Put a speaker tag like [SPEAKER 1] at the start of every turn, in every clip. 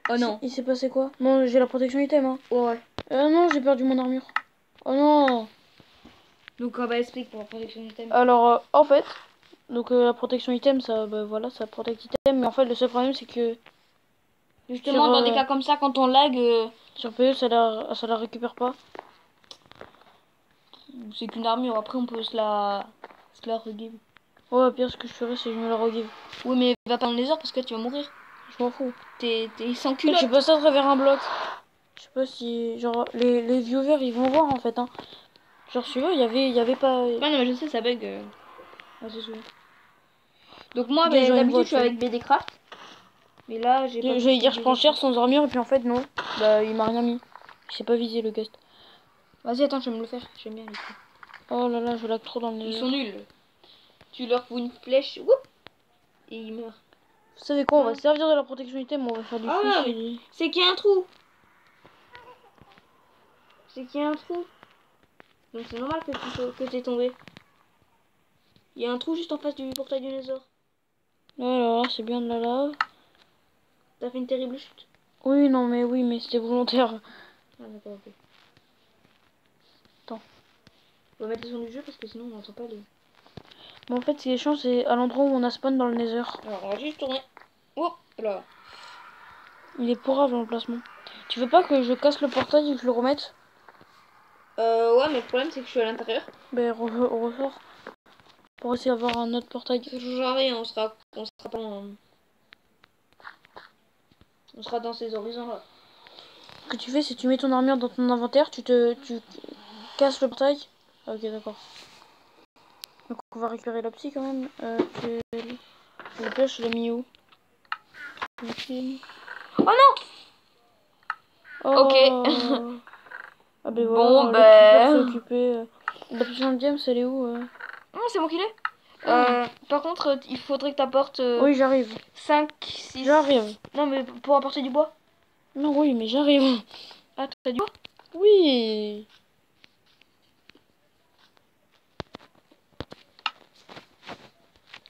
[SPEAKER 1] Oh non.
[SPEAKER 2] Il s'est passé quoi? Bon, j'ai la protection item, hein.
[SPEAKER 1] Ouais.
[SPEAKER 2] Non, j'ai perdu mon armure. Oh non.
[SPEAKER 1] Donc bah explique pour la protection item.
[SPEAKER 2] Alors, en fait, donc la protection item, ça, bah, voilà, ça protecte item. Mais en fait, le seul problème, c'est que
[SPEAKER 1] Justement, dans des cas comme ça, quand on lag,
[SPEAKER 2] sur PE, ça la récupère pas.
[SPEAKER 1] c'est qu'une armure. Après, on peut se la regive.
[SPEAKER 2] Ouais, pire, ce que je ferais, c'est que je me la regive.
[SPEAKER 1] Oui, mais va pas dans les heures parce que tu vas mourir.
[SPEAKER 2] Je m'en fous.
[SPEAKER 1] T'es sans
[SPEAKER 2] Je
[SPEAKER 1] culotte.
[SPEAKER 2] suis passé à travers un bloc. Je sais pas si, genre, les viewers, ils vont voir, en fait, hein. Genre, celui-là, il y avait pas...
[SPEAKER 1] Ouais, non, mais je sais, ça bug. C'est sûr. Donc moi,
[SPEAKER 2] Des gens, ils me
[SPEAKER 1] d'habitude,
[SPEAKER 2] voient,
[SPEAKER 1] je suis avec BDcraft. Mais là, j'ai pas...
[SPEAKER 2] J'allais dire, je prends cher sans armure, et puis en fait, non. Bah, il m'a rien mis. Il s'est pas visé, le guest.
[SPEAKER 1] Vas-y, attends, je vais me le faire. J'aime bien les trucs.
[SPEAKER 2] Oh là là, je lag trop dans le
[SPEAKER 1] Ils
[SPEAKER 2] nether.
[SPEAKER 1] sont nuls. Tu leur fous une flèche, whoop, et ils meurent.
[SPEAKER 2] Vous savez quoi, on va se servir de la protection item, on va faire du
[SPEAKER 1] Ah,
[SPEAKER 2] fish
[SPEAKER 1] mais
[SPEAKER 2] et...
[SPEAKER 1] c'est qu'il y a un trou. C'est qu'il y a un trou. Donc c'est normal que t'es tombé. Il y a un trou juste en face du portail du Nether.
[SPEAKER 2] Alors là, c'est bien de la lave.
[SPEAKER 1] T'as fait une terrible chute.
[SPEAKER 2] Oui, non, mais oui, mais c'était volontaire.
[SPEAKER 1] Ah d'accord, ok.
[SPEAKER 2] Attends.
[SPEAKER 1] On va mettre le son du jeu parce que sinon on n'entend pas les...
[SPEAKER 2] Bon, en fait, ce qui est chiant, c'est à l'endroit où on a spawn dans le nether.
[SPEAKER 1] Alors on va juste tourner. Oh là.
[SPEAKER 2] Il est pourrave l'emplacement. Tu veux pas que je casse le portail et que je le remette?
[SPEAKER 1] Ouais, mais le problème c'est que je suis à l'intérieur.
[SPEAKER 2] Ben, on ressort. Pour essayer d'avoir un autre portail.
[SPEAKER 1] Ça changera rien, on sera pas on sera dans ces horizons là.
[SPEAKER 2] Ce que tu fais, c'est que tu mets ton armure dans ton inventaire, tu casses le portail. Ah, ok, d'accord. Donc on va récupérer la psy quand même. Le pêche, je l'ai mis où?
[SPEAKER 1] Oh non.
[SPEAKER 2] Oh.
[SPEAKER 1] Ok.
[SPEAKER 2] Ah ben
[SPEAKER 1] Bon,
[SPEAKER 2] voilà, le creeper s'est occupé. La puissance James, elle est où
[SPEAKER 1] Non, c'est moi qui l'ai. Par contre, il faudrait que t'apportes
[SPEAKER 2] Oui, j'arrive.
[SPEAKER 1] 5, 6...
[SPEAKER 2] J'arrive.
[SPEAKER 1] Non, mais pour apporter du bois.
[SPEAKER 2] Non, oui, mais j'arrive.
[SPEAKER 1] Ah, t'as du bois?
[SPEAKER 2] Oui.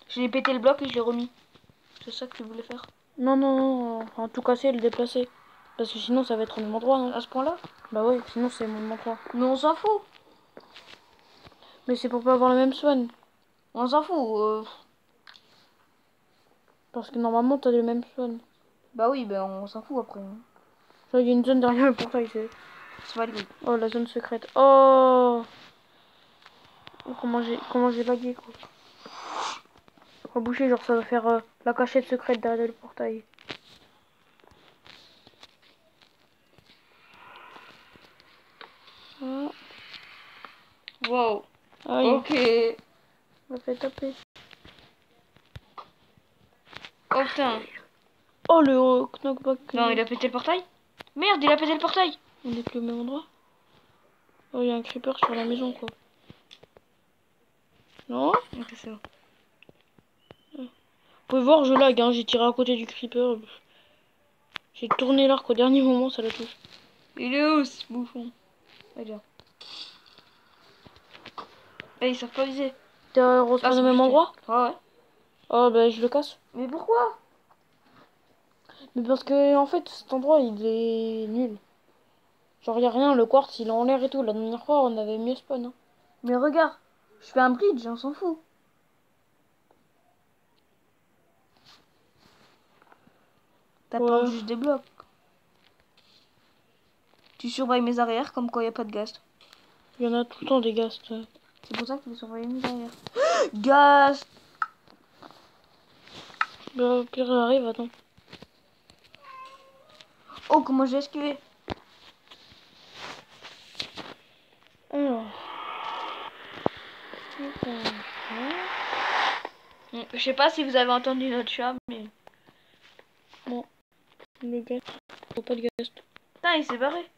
[SPEAKER 1] J'ai pété le bloc et je l'ai remis. C'est ça que tu voulais faire.
[SPEAKER 2] Non, non, non. Enfin, tout casser et le déplacer. Parce que sinon, ça va être au même endroit. Hein.
[SPEAKER 1] À ce point-là?
[SPEAKER 2] Bah ouais, sinon, c'est au même endroit.
[SPEAKER 1] Mais on s'en fout.
[SPEAKER 2] Mais c'est pour pas avoir le même spawn.
[SPEAKER 1] On s'en fout.
[SPEAKER 2] Parce que normalement, t'as le même spawn.
[SPEAKER 1] Bah oui, ben on s'en fout après.
[SPEAKER 2] Genre, il y a une zone derrière le portail.
[SPEAKER 1] C'est pas le but.
[SPEAKER 2] Oh, la zone secrète. Oh, comment j'ai lagué, quoi. Faut boucher, genre, ça va faire la cachette secrète derrière le portail. Ah.
[SPEAKER 1] Wow.
[SPEAKER 2] Aïe.
[SPEAKER 1] Ok.
[SPEAKER 2] On va fait taper.
[SPEAKER 1] Oh putain.
[SPEAKER 2] Oh, le knockback.
[SPEAKER 1] Non, il a pété le portail. Merde, il a pété le portail.
[SPEAKER 2] On est plus au même endroit. Oh, il y a un creeper sur la maison, quoi. Non?
[SPEAKER 1] Ok, c'est bon.
[SPEAKER 2] Vous pouvez voir, je lag, hein. J'ai tiré à côté du creeper. J'ai tourné l'arc au dernier moment, ça la touche.
[SPEAKER 1] Il est où ce bouffon? Regarde. Eh, ils savent pas viser.
[SPEAKER 2] T'es respawn au même endroit?
[SPEAKER 1] Ouais.
[SPEAKER 2] Oh, bah, je le casse.
[SPEAKER 1] Mais pourquoi?
[SPEAKER 2] Mais parce que, en fait, cet endroit, il est nul. Genre, y a rien, le quartz, il est en l'air et tout. La dernière fois, on avait mieux spawn. Hein.
[SPEAKER 1] Mais regarde. Je fais un bridge, on s'en fout. T'apportes juste des blocs. Tu surveilles mes arrières comme quoi il n'y a pas de gaz.
[SPEAKER 2] Il y en a tout le temps des ghasts.
[SPEAKER 1] C'est pour ça que tu veux surveiller mes arrières. Gaz.
[SPEAKER 2] Bah, au pire, j'arrive, attends.
[SPEAKER 1] Oh, comment j'ai esquivé.
[SPEAKER 2] Alors.
[SPEAKER 1] Je sais pas si vous avez entendu notre chat, mais...
[SPEAKER 2] Bon. Le ghast. Oh, pas de ghast.
[SPEAKER 1] Putain, il s'est barré.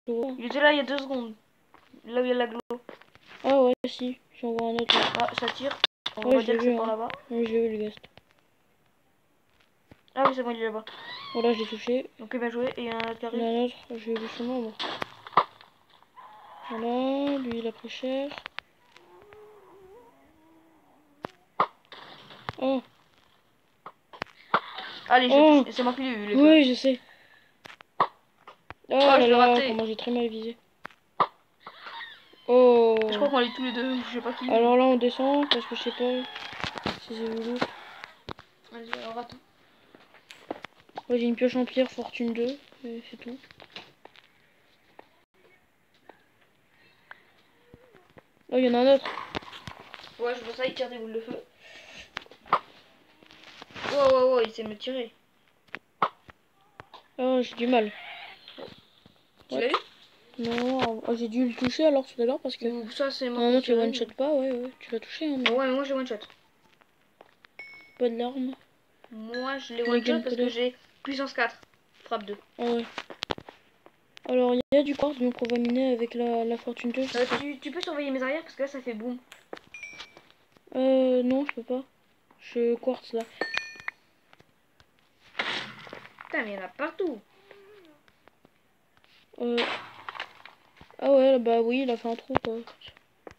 [SPEAKER 1] Il était là il y a 2 secondes. Là où il y a la glow.
[SPEAKER 2] Ah ouais, si. J'en vois un autre.
[SPEAKER 1] Ah, ça tire. On
[SPEAKER 2] Ouais,
[SPEAKER 1] va
[SPEAKER 2] je
[SPEAKER 1] dire
[SPEAKER 2] l'ai
[SPEAKER 1] que c'est
[SPEAKER 2] vu.
[SPEAKER 1] par
[SPEAKER 2] Hein.
[SPEAKER 1] là-bas.
[SPEAKER 2] Oui, j'ai vu le ghast.
[SPEAKER 1] Ah oui, c'est bon, il est là-bas.
[SPEAKER 2] Voilà, je l'ai touché.
[SPEAKER 1] Ok, bien joué. Et il y en a un autre qui
[SPEAKER 2] Il y en
[SPEAKER 1] arrive.
[SPEAKER 2] a un autre. J'ai vu son nom, moi. Voilà, lui, il a pris cher. Oh.
[SPEAKER 1] Allez,
[SPEAKER 2] Oh.
[SPEAKER 1] c'est moi qui l'ai eu, les
[SPEAKER 2] Oui, je sais. Oh là
[SPEAKER 1] je l'ai
[SPEAKER 2] là,
[SPEAKER 1] raté.
[SPEAKER 2] comment j'ai très mal visé. Oh.
[SPEAKER 1] Je crois qu'on est tous les deux, je sais pas qui.
[SPEAKER 2] Alors là, on descend parce que je sais pas si j'ai vu l'autre.
[SPEAKER 1] Vas-y, on rate.
[SPEAKER 2] Ouais, j'ai une pioche en pierre, fortune 2, et c'est tout. Oh, il y en a un autre.
[SPEAKER 1] Ouais, je vois ça, il tire des boules de feu. Wow, il essaie de me tirer.
[SPEAKER 2] Oh, j'ai du mal.
[SPEAKER 1] Tu l'as eu?
[SPEAKER 2] Non, oh, j'ai dû le toucher alors tout à l'heure parce que
[SPEAKER 1] Ou ça, c'est moi
[SPEAKER 2] normalement
[SPEAKER 1] qui
[SPEAKER 2] tu
[SPEAKER 1] tire.
[SPEAKER 2] one shot pas, ouais, tu l'as touché, hein, mais
[SPEAKER 1] Ouais, mais moi j'ai one shot.
[SPEAKER 2] pas de larmes.
[SPEAKER 1] Moi je l'ai
[SPEAKER 2] Les
[SPEAKER 1] one shot parce que
[SPEAKER 2] gunpowder.
[SPEAKER 1] j'ai puissance 4. Frappe 2.
[SPEAKER 2] Ah ouais. Alors il y a du quartz donc on va miner avec la fortune 2.
[SPEAKER 1] Tu peux surveiller mes arrières parce que là ça fait boum.
[SPEAKER 2] Non, je peux pas. Je quartz là.
[SPEAKER 1] Putain, mais il y en a partout.
[SPEAKER 2] Euh... Ah ouais, bah oui, il a fait un trou quoi.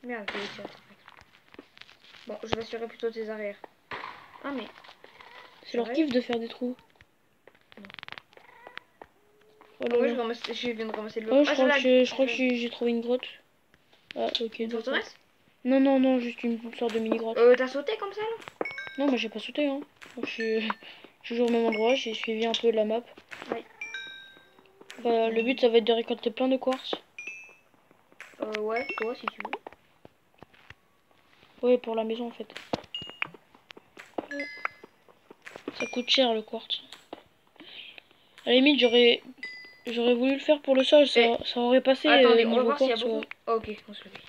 [SPEAKER 1] Merde, j'ai tiré. Bon, je vais assurer plutôt tes arrières. Ah, mais.
[SPEAKER 2] C'est leur kiff de faire des trous. Oh
[SPEAKER 1] Ah
[SPEAKER 2] là
[SPEAKER 1] ouais,
[SPEAKER 2] là.
[SPEAKER 1] je viens de ramasser le
[SPEAKER 2] Oh,
[SPEAKER 1] bloc.
[SPEAKER 2] je crois que j'ai trouvé une grotte. Ah, ok.
[SPEAKER 1] Une
[SPEAKER 2] D'accord.
[SPEAKER 1] forteresse?
[SPEAKER 2] Non, juste une sorte de mini grotte.
[SPEAKER 1] T'as sauté comme ça là?
[SPEAKER 2] Non, moi j'ai pas sauté, hein. Moi, je suis toujours au même endroit, j'ai suivi un peu la map.
[SPEAKER 1] Oui.
[SPEAKER 2] Bah, le but ça va être de récolter plein de quartz.
[SPEAKER 1] Ouais, toi si tu veux.
[SPEAKER 2] Ouais, pour la maison en fait. Ça coûte cher le quartz. À la limite, j'aurais voulu le faire pour le sol, ça aurait passé
[SPEAKER 1] Attendez, on va
[SPEAKER 2] niveau
[SPEAKER 1] voir s'il y a
[SPEAKER 2] quartz.
[SPEAKER 1] beaucoup.
[SPEAKER 2] Ouais.
[SPEAKER 1] Oh, ok, on se le fait.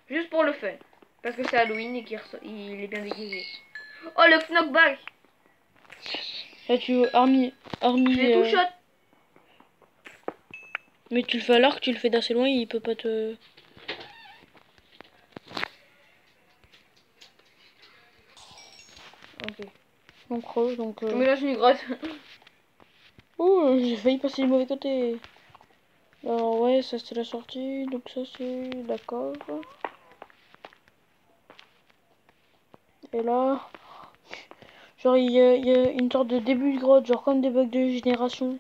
[SPEAKER 1] Juste pour le fun. Parce que c'est Halloween et il est bien déguisé. Oh, le knockback!
[SPEAKER 2] Là, tu army,
[SPEAKER 1] Je l'ai tout shot!
[SPEAKER 2] mais tu le fais à l'arc, tu le fais d'assez loin, il peut pas te.
[SPEAKER 1] Ok.
[SPEAKER 2] Donc creuse, donc.
[SPEAKER 1] Je me lance une grotte.
[SPEAKER 2] Oh, j'ai failli passer du mauvais côté. Alors ouais, ça c'est la sortie, donc ça c'est la cave. Et là, genre il y a une sorte de début de grotte, genre comme des bugs de génération.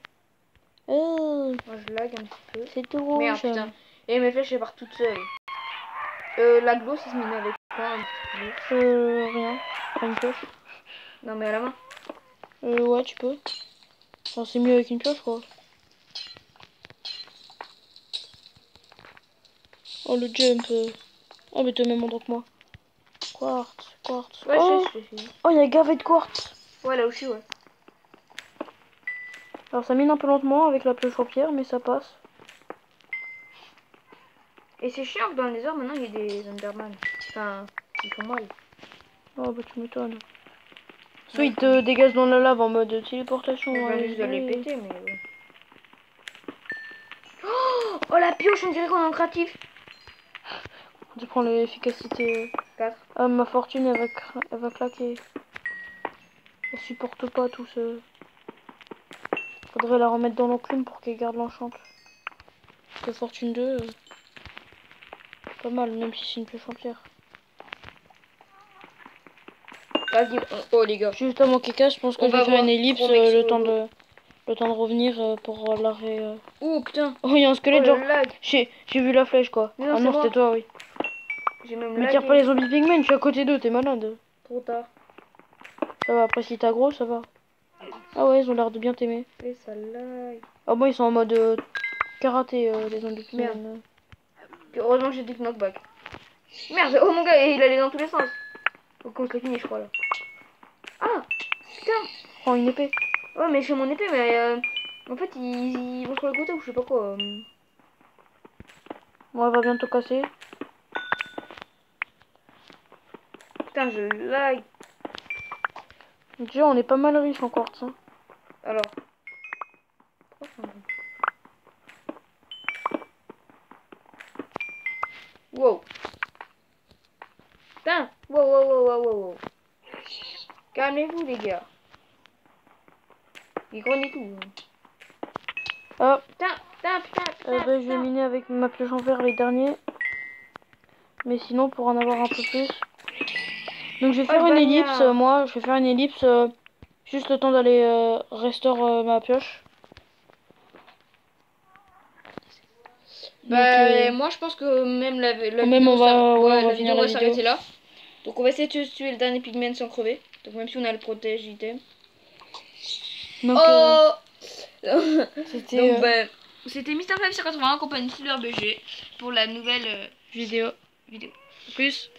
[SPEAKER 2] Oh,
[SPEAKER 1] Moi je lag un petit peu.
[SPEAKER 2] c'est tout rouge.
[SPEAKER 1] Merde, putain. Et mes flèches elles partent toutes seules. La glow, ça se mine avec quoi un petit peu?
[SPEAKER 2] Rien. Pas une pioche.
[SPEAKER 1] Non, mais à la main.
[SPEAKER 2] Ouais, tu peux. Enfin, c'est mieux avec une pioche, quoi. Oh, le jump. Oh, mais t'es au même endroit que moi. Quartz.
[SPEAKER 1] Ouais,
[SPEAKER 2] Oh,
[SPEAKER 1] je sais.
[SPEAKER 2] oh, il y a gavé de quartz.
[SPEAKER 1] Ouais, là aussi, ouais.
[SPEAKER 2] Alors, ça mine un peu lentement avec la pioche en pierre, mais ça passe.
[SPEAKER 1] Et c'est chiant que dans les heures, maintenant, il y a des Enderman. Enfin, ils font mal.
[SPEAKER 2] Oh, bah, tu m'étonnes. Soit ils te dégagent dans la lave en mode téléportation.
[SPEAKER 1] Je viens
[SPEAKER 2] allez,
[SPEAKER 1] juste de les
[SPEAKER 2] allez.
[SPEAKER 1] péter, mais bon. Oh, la pioche, on dirait qu'on est en créatif.
[SPEAKER 2] Tu prends l'efficacité.
[SPEAKER 1] 4.
[SPEAKER 2] Ah, ma fortune, elle va claquer. Elle supporte pas tout ce. Faudrait la remettre dans l'enclume pour qu'elle garde l'enchante. Parce que fortune 2, pas mal, même si c'est une pioche en pierre.
[SPEAKER 1] Vas-y, oh les gars.
[SPEAKER 2] Juste avant qu'elle casse, je pense que
[SPEAKER 1] On
[SPEAKER 2] je
[SPEAKER 1] va
[SPEAKER 2] vais faire
[SPEAKER 1] voir
[SPEAKER 2] une ellipse,
[SPEAKER 1] Chromexo
[SPEAKER 2] le temps de revenir pour l'arrêt.
[SPEAKER 1] Oh putain.
[SPEAKER 2] Oh, il y a un
[SPEAKER 1] Oh
[SPEAKER 2] squelette,
[SPEAKER 1] le
[SPEAKER 2] genre.
[SPEAKER 1] lag.
[SPEAKER 2] J'ai vu la flèche, quoi.
[SPEAKER 1] Mais non,
[SPEAKER 2] Ah
[SPEAKER 1] c'est
[SPEAKER 2] non,
[SPEAKER 1] moi.
[SPEAKER 2] c'était toi, oui.
[SPEAKER 1] J'ai même
[SPEAKER 2] Mais
[SPEAKER 1] lagué.
[SPEAKER 2] tire pas les zombies pigmen, je suis à côté d'eux, t'es malade.
[SPEAKER 1] Trop tard.
[SPEAKER 2] Ça va, après si t'as gros, ça va. Ah ouais, ils ont l'air de bien t'aimer.
[SPEAKER 1] Et ça lag.
[SPEAKER 2] Ah bon, ils sont en mode karaté, les zombies pigmen.
[SPEAKER 1] Merde. Heureusement que j'ai des knockback. Merde, oh mon gars, il allait dans tous les sens. Faut qu'on se le finisse, je crois là. Ah putain.
[SPEAKER 2] Prends une épée.
[SPEAKER 1] Ouais, mais c'est mon épée, mais en fait, ils vont sur le côté ou je sais pas quoi.
[SPEAKER 2] Bon, elle va bientôt casser.
[SPEAKER 1] Putain, je lag.
[SPEAKER 2] Déjà, on est pas mal riche en quartz. Hein.
[SPEAKER 1] Alors. Wow. Putain. Wow. Calmez-vous, les gars. Il grogne tout.
[SPEAKER 2] Ah,
[SPEAKER 1] Putain.
[SPEAKER 2] bah, je vais miner avec ma pioche en fer les derniers. Mais sinon, pour en avoir un peu plus. Donc, je vais faire une ellipse, moi. Je vais faire une ellipse. Je Juste le temps d'aller restore ma pioche.
[SPEAKER 1] Bah,
[SPEAKER 2] Donc,
[SPEAKER 1] moi je pense que même la
[SPEAKER 2] même
[SPEAKER 1] vidéo,
[SPEAKER 2] on va, ouais, on va
[SPEAKER 1] la
[SPEAKER 2] finir
[SPEAKER 1] vidéo
[SPEAKER 2] la
[SPEAKER 1] va
[SPEAKER 2] vidéo.
[SPEAKER 1] s'arrêter là. Donc on va essayer de tuer le dernier pigment sans crever. Donc même si on a le protège item.
[SPEAKER 2] Donc,
[SPEAKER 1] Oh
[SPEAKER 2] c'était
[SPEAKER 1] Donc bah, c'était Mr. 581 compagnie Silver BG pour la nouvelle vidéo. Plus.